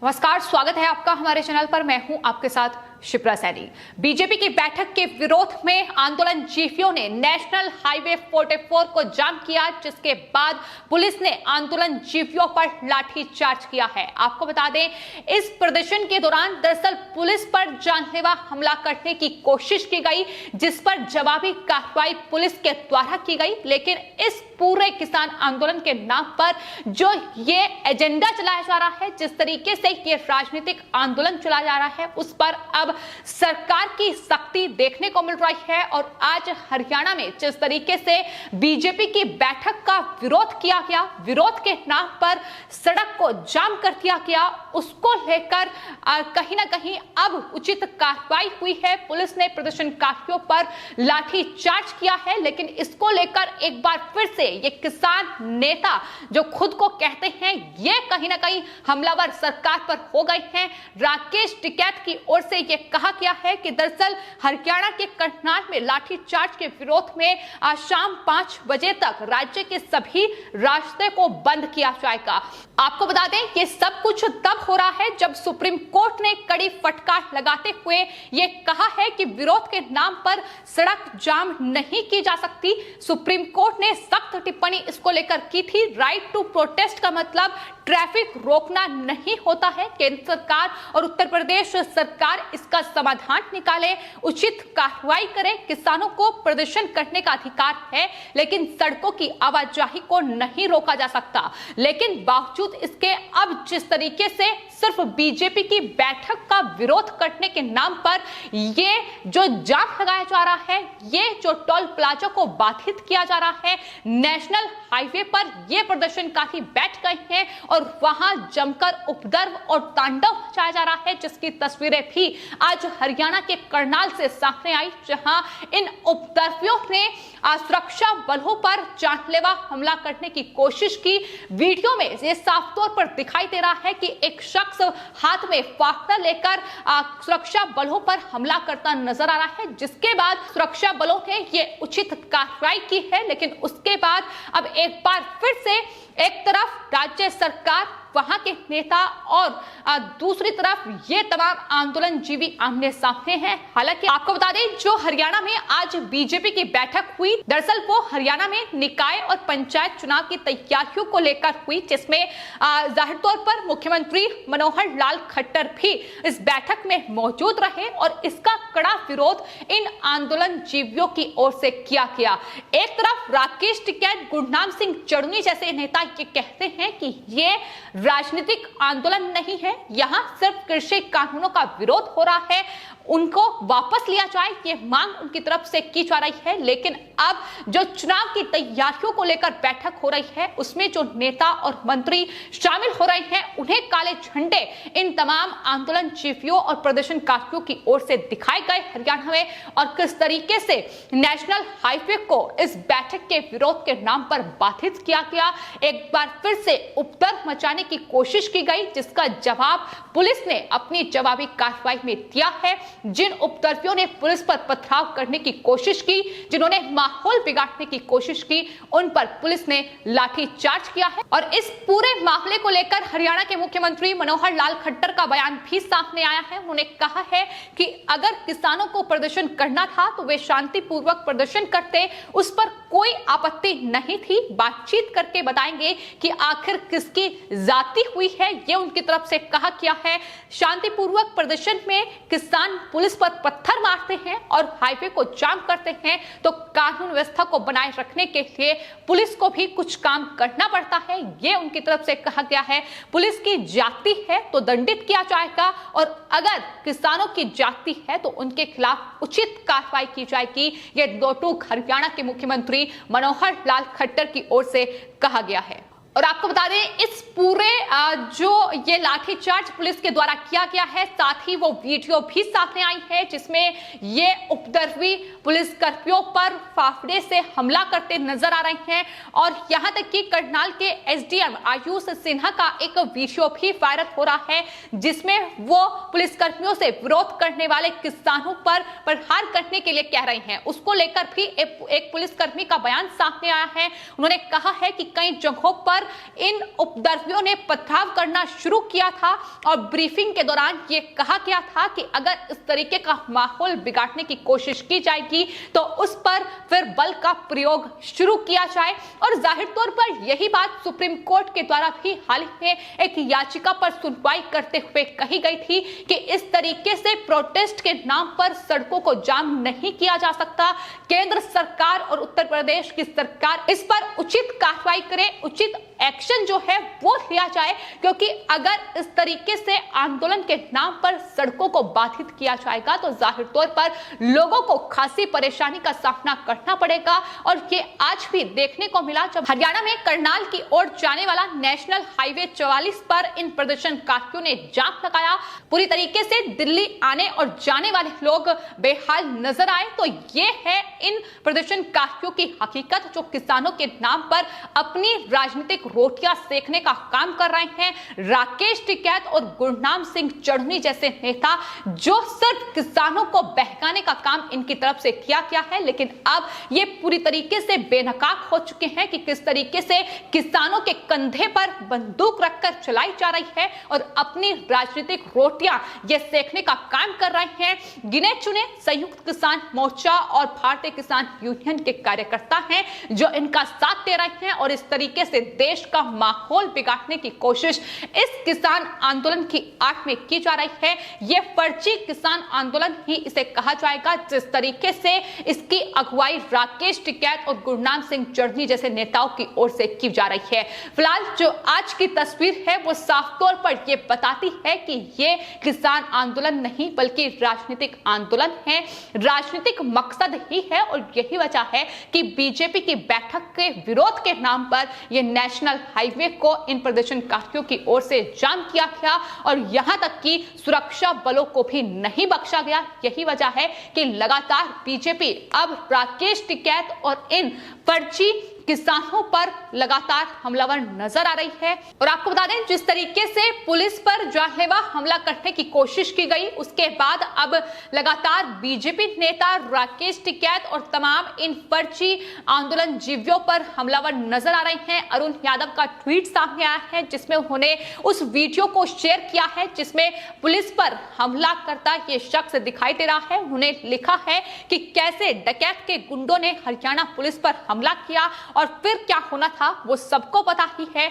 नमस्कार, स्वागत है आपका हमारे चैनल पर। मैं हूं आपके साथ शिप्रा सैनी। बीजेपी की बैठक के विरोध में आंदोलनजीवियों ने नेशनल हाईवे 44 को जाम किया, जिसके बाद पुलिस ने आंदोलनजीवियों पर लाठीचार्ज किया है। आपको बता दें, इस प्रदर्शन के दौरान दरअसल पुलिस पर जानलेवा हमला करने की कोशिश की गई, जिस पर जवाबी कार्रवाई पुलिस के द्वारा की गई। लेकिन इस पूरे किसान आंदोलन के नाम पर जो ये एजेंडा चलाया जा रहा है, जिस तरीके से ये राजनीतिक आंदोलन चलाया जा रहा है, उस पर अब सरकार की सख्ती देखने को मिल रही है। और आज हरियाणा में जिस तरीके से बीजेपी की बैठक का विरोध किया गया, विरोध के नाम पर सड़क को जाम कर दिया गया, उसको लेकर कहीं ना कहीं अब उचित कार्रवाई हुई है। पुलिस ने प्रदर्शनकारियों पर लाठीचार्ज किया है। लेकिन इसको लेकर एक बार फिर से ये किसान नेता जो खुद को कहते हैं, ये कहीं ना कहीं हमलावर सरकार पर हो गए हैं। राकेश टिकैत की ओर से ये कहा गया है कि दरअसल हरियाणा के करनाल में लाठीचार्ज के विरोध में आज शाम 5 बजे तक राज्य के सभी रास्ते को बंद किया जाएगा। आपको बता दें, ये सब कुछ तब हो रहा है जब सुप्रीम कोर्ट ने कड़ी फटकार लगाते हुए ये कहा है कि विरोध के नाम पर सड़क जाम नहीं की जा सकती। सुप्रीम कोर्ट ने सख्त टिप्पणी इसको लेकर की थी। राइट टू प्रोटेस्ट का मतलब ट्रैफिक रोकना नहीं होता है। केंद्र सरकार और उत्तर प्रदेश सरकार इसका समाधान निकाले, उचित कार्रवाई करे। किसानों को प्रदर्शन करने का अधिकार है, लेकिन सड़कों की आवाजाही को नहीं रोका जा सकता। लेकिन बावजूद इसके अब जिस तरीके से सिर्फ बीजेपी की बैठक का विरोध करने के नाम पर ये जो जाम लगाया जा रहा है, ये जो टोल प्लाजा को बाधित किया जा रहा है, नेशनल हाईवे पर ये प्रदर्शनकारी बैठ गए हैं और वहां जमकर उपद्रव और तांडव मचाया जा रहा है, जिसकी तस्वीरें भी आज हरियाणा के करनाल से सामने आई, जहां इन उपद्रवियों ने सुरक्षा बलों पर जानलेवा हमला करने की कोशिश की। वीडियो में ये साफ तौर पर दिखाई दे रहा है कि एक शख्स हाथ में फावड़ा लेकर सुरक्षा बलों पर हमला करता नजर आ रहा है, जिसके बाद सुरक्षा बलों ने ये उचित कार्रवाई की है। लेकिन उसके बाद अब एक बार फिर से एक तरफ राज्य सरकार, वहां के नेता और दूसरी तरफ ये तमाम आंदोलनजीवी आमने सामने हैं। हालांकि आपको बता दें, जो हरियाणा में आज बीजेपी की बैठक हुई, दरअसल वो हरियाणा में निकाय और पंचायत चुनाव की तैयारियों को लेकर हुई, जिसमें जाहिर तौर पर मुख्यमंत्री मनोहर लाल खट्टर भी इस बैठक में मौजूद रहे और इसका कड़ा विरोध इन आंदोलनजीवियों की ओर से किया गया। एक तरफ राकेश टिकैत, गुरनाम सिंह चढ़नी जैसे नेता ये कहते हैं कि ये राजनीतिक आंदोलन नहीं है, यहां सिर्फ कृषि कानूनों का विरोध हो रहा है, उनको वापस लिया जाए, ये मांग उनकी तरफ से की जा रही है। लेकिन अब जो चुनाव की तैयारियों को लेकर बैठक हो रही है, उसमें जो नेता और मंत्री शामिल हो रहे हैं, उन्हें काले झंडे इन तमाम आंदोलनजीवियों और प्रदर्शनकारियों की ओर से दिखाए गए हरियाणा में। और किस तरीके से नेशनल हाईवे को इस बैठक के विरोध के नाम पर बाधित किया गया, एक बार फिर से उपद्रव मचाने की कोशिश की गई, जिसका जवाब पुलिस ने अपनी जवाबी कार्रवाई में दिया है। जिन उपद्रवियों ने पुलिस पर पथराव करने की कोशिश की, जिन्होंने माहौल बिगाड़ने की कोशिश की, उन पर पुलिस ने लाठीचार्ज किया है। और इस पूरे मामले को लेकर हरियाणा के मुख्यमंत्री मनोहर लाल खट्टर का बयान भी सामने आया है। उन्होंने कहा है कि अगर किसानों को प्रदर्शन करना था तो वे शांतिपूर्वक प्रदर्शन करते, उस पर कोई आपत्ति नहीं थी। बातचीत करके बताएंगे कि आखिर किसकी जाति हुई है, ये उनकी तरफ से कहा गया है। शांतिपूर्वक प्रदर्शन में किसान पुलिस पर पत्थर मारते हैं और हाईवे को जाम करते हैं, तो कानून व्यवस्था को बनाए रखने के लिए पुलिस को भी कुछ काम करना पड़ता है, ये उनकी तरफ से कहा गया है। पुलिस की जाति है तो दंडित किया जाएगा, और अगर किसानों की जाति है तो उनके खिलाफ उचित कार्रवाई की जाएगी, ये दो टूक हरियाणा के मुख्यमंत्री मनोहर लाल खट्टर की ओर से कहा गया है। और आपको बता दें, इस पूरे जो ये लाठीचार्ज पुलिस के द्वारा किया गया है, साथ ही वो वीडियो भी सामने आई है जिसमें ये उपद्रवी पुलिस कर्मियों पर फाफड़े से हमला करते नजर आ रहे हैं। और यहां तक कि करनाल के एसडीएम आयुष सिन्हा का एक वीडियो भी वायरल हो रहा है, जिसमें वो पुलिस कर्मियों से विरोध करने वाले किसानों पर प्रहार करने के लिए कह रहे हैं। उसको लेकर भी एक पुलिसकर्मी का बयान सामने आया है। उन्होंने कहा है कि कई जगहों पर पर इन उपद्रवियों ने पथराव करना शुरू किया था और ब्रीफिंग के दौरान ये कहा गया था कि अगर इस तरीके का माहौल बिगाड़ने की कोशिश की जाएगी तो उस पर फिर बल का प्रयोग शुरू किया जाए। और जाहिर तौर पर यही बात सुप्रीम कोर्ट के द्वारा भी हाल ही में एक याचिका पर सुनवाई करते हुए कही गई थी कि इस तरीके से प्रोटेस्ट के नाम पर सड़कों को जाम नहीं किया जा सकता। केंद्र सरकार और उत्तर प्रदेश की सरकार इस पर उचित कार्रवाई करे, उचित एक्शन जो है वो लिया जाए, क्योंकि अगर इस तरीके से आंदोलन के नाम पर सड़कों को बाधित किया जाएगा तो जाहिर तौर पर लोगों को खासी परेशानी का सामना करना पड़ेगा। और ये आज भी देखने को मिला जब हरियाणा में करनाल की ओर जाने वाला नेशनल हाईवे 44 पर इन प्रदर्शनकारियों ने जाम लगाया। पूरी तरीके से दिल्ली आने और जाने वाले लोग बेहाल नजर आए। तो ये है इन प्रदर्शनकारियों की हकीकत, जो किसानों के नाम पर अपनी राजनीतिक रोटियां सेकने का काम कर रहे हैं। राकेश टिकैत और गुरनाम सिंह चढ़नी जैसे नेता जो सिर्फ किसानों को बहकाने का काम इनकी तरफ से किया गया है, लेकिन अब ये पूरी तरीके से बेनकाब हो चुके हैं कि किस तरीके से किसानों के कंधे पर बंदूक रखकर चलाई जा रही है और अपनी राजनीतिक रोटियां ये सेकने का काम कर रहे हैं। गिने चुने संयुक्त किसान मोर्चा और भारतीय किसान यूनियन के कार्यकर्ता हैं जो इनका साथ दे रहे हैं और इस तरीके से देश का माहौल बिगाड़ने की कोशिश इस किसान आंदोलन की आड़ में की जा रही है। यह फर्जी किसान आंदोलन ही इसे कहा जाएगा, जिस तरीके से इसकी अगुवाई राकेश टिकैत और गुरनाम सिंह चढ़नी जैसे नेताओं की ओर से की जा रही है। फिलहाल जो आज की तस्वीर है वो साफ तौर पर यह बताती है कि यह किसान आंदोलन नहीं बल्कि राजनीतिक आंदोलन है, राजनीतिक मकसद ही है। और यही वजह है कि बीजेपी की बैठक के विरोध के नाम पर यह नेशनल हाईवे को इन प्रदर्शनकारियों की ओर से जाम किया गया और यहां तक कि सुरक्षा बलों को भी नहीं बख्शा गया। यही वजह है कि लगातार बीजेपी अब राकेश टिकैत और इन फर्जी किसानों पर लगातार हमलावर नजर आ रही है। और आपको बता दें, जिस तरीके से पुलिस पर जानलेवा हमला करने की कोशिश की गई, उसके बाद अब लगातार बीजेपी नेता राकेश टिकैत और तमाम इन फर्जी आंदोलन जीवियों पर हमलावर नजर आ रहे हैं। अरुण यादव का ट्वीट सामने आया है जिसमें उन्होंने उस वीडियो को शेयर किया है जिसमें पुलिस पर हमला करता ये शख्स दिखाई दे रहा है। उन्होंने लिखा है कि कैसे डकैत के गुंडों ने हरियाणा पुलिस पर हमला किया और फिर क्या होना था वो सबको पता ही है।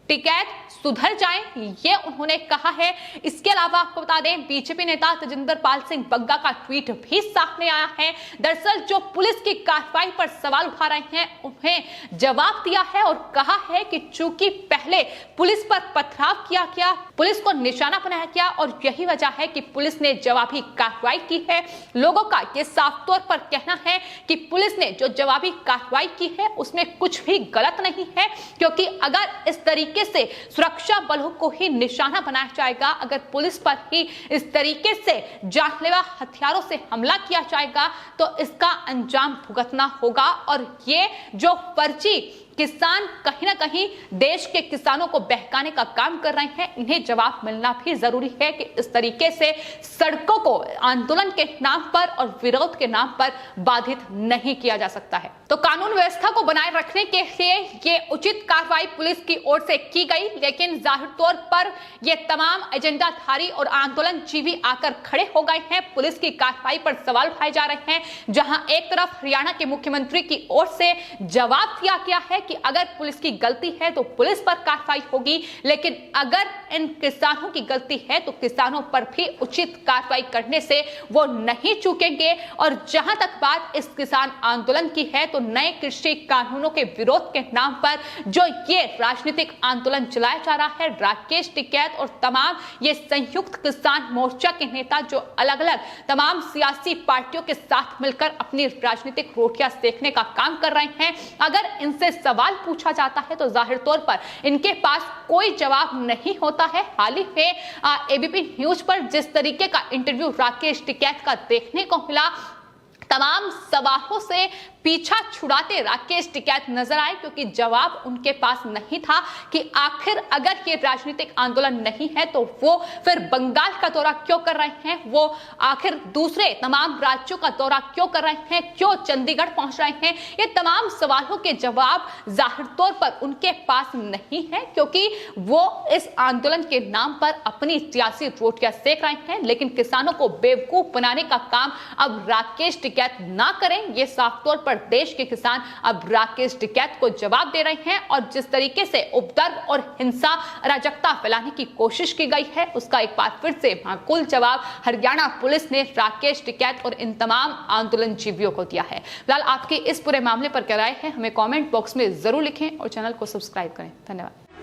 टिकैत सुधर जाए, ये उन्होंने कहा है। इसके अलावा आपको बता दें, बीजेपी नेता तेजिंदर पाल सिंह बग्गा का ट्वीट भी सामने आया है। दरअसल जो पुलिस की कार्रवाई पर सवाल उठा रहे हैं उन्हें जवाब दिया है और कहा है कि चूंकि पहले पुलिस पर पथराव किया गया, पुलिस को निशाना बनाया गया और यही वजह है कि पुलिस ने जवाबी कार्रवाई की है। लोगों का यह साफ तौर पर कहना है कि पुलिस ने जो जवाबी कार्रवाई की है उसमें कुछ भी गलत नहीं है, क्योंकि अगर इस तरीके से सुरक्षा बलों को ही निशाना बनाया जाएगा, अगर पुलिस पर ही इस तरीके से जानलेवा हथियारों से हमला किया जाएगा तो इसका अंजाम भुगतना होगा। और ये जो फर्जी किसान कहीं ना कहीं देश के किसानों को बहकाने का काम कर रहे हैं, इन्हें जवाब मिलना भी जरूरी है कि इस तरीके से सड़कों को आंदोलन के नाम पर और विरोध के नाम पर बाधित नहीं किया जा सकता है। तो कानून व्यवस्था को बनाए रखने के लिए ये उचित कार्रवाई पुलिस की ओर से की गई, लेकिन जाहिर तौर पर ये तमाम एजेंडाधारी और आंदोलन जीवी आकर खड़े हो गए हैं। पुलिस की कार्रवाई पर सवाल उठाए जा रहे हैं, जहां एक तरफ हरियाणा के मुख्यमंत्री की ओर से जवाब दिया गया है कि अगर पुलिस की गलती है तो पुलिस पर कार्रवाई होगी, लेकिन अगर इन किसानों की गलती है तो किसानों पर भी उचित कार्रवाई करने से वो नहीं चूकेंगे। और जहां तक बात इस किसान आंदोलन की है तो नए कृषि कानूनों के विरोध के नाम पर जो ये राजनीतिक आंदोलन चलाया जा रहा है, राकेश टिकैत और तमाम ये संयुक्त किसान मोर्चा के नेता जो अलग अलग तमाम सियासी पार्टियों के साथ मिलकर अपनी राजनीतिक रोटियां सेकने का काम कर रहे हैं, अगर इनसे सवाल पूछा जाता है तो जाहिर तौर पर इनके पास कोई जवाब नहीं होता है। हाल ही में एबीपी न्यूज पर जिस तरीके का इंटरव्यू राकेश टिकैत का देखने को मिला, तमाम सवालों से पीछा छुड़ाते राकेश टिकैत नजर आए, क्योंकि जवाब उनके पास नहीं था कि आखिर अगर ये राजनीतिक आंदोलन नहीं है तो वो फिर बंगाल का दौरा क्यों कर रहे हैं, वो आखिर दूसरे तमाम राज्यों का दौरा क्यों कर रहे हैं, क्यों चंडीगढ़ पहुंच रहे हैं। ये तमाम सवालों के जवाब जाहिर तौर पर उनके पास नहीं है, क्योंकि वो इस आंदोलन के नाम पर अपनी सियासी रोटियां सेक रहे हैं। लेकिन किसानों को बेवकूफ बनाने का काम अब राकेश टिकैत ना करें, ये साफ तौर पर देश के किसान अब राकेश टिकैत को जवाब दे रहे हैं। और जिस तरीके से उपद्रव और हिंसा अराजकता फैलाने की कोशिश की गई है, उसका एक बार फिर से माकूल जवाब हरियाणा पुलिस ने राकेश टिकैत और इन तमाम आंदोलनजीवियों को दिया है। फिलहाल आपकी इस पूरे मामले पर क्या राय है, हमें कमेंट बॉक्स में जरूर लिखें और चैनल को सब्सक्राइब करें। धन्यवाद।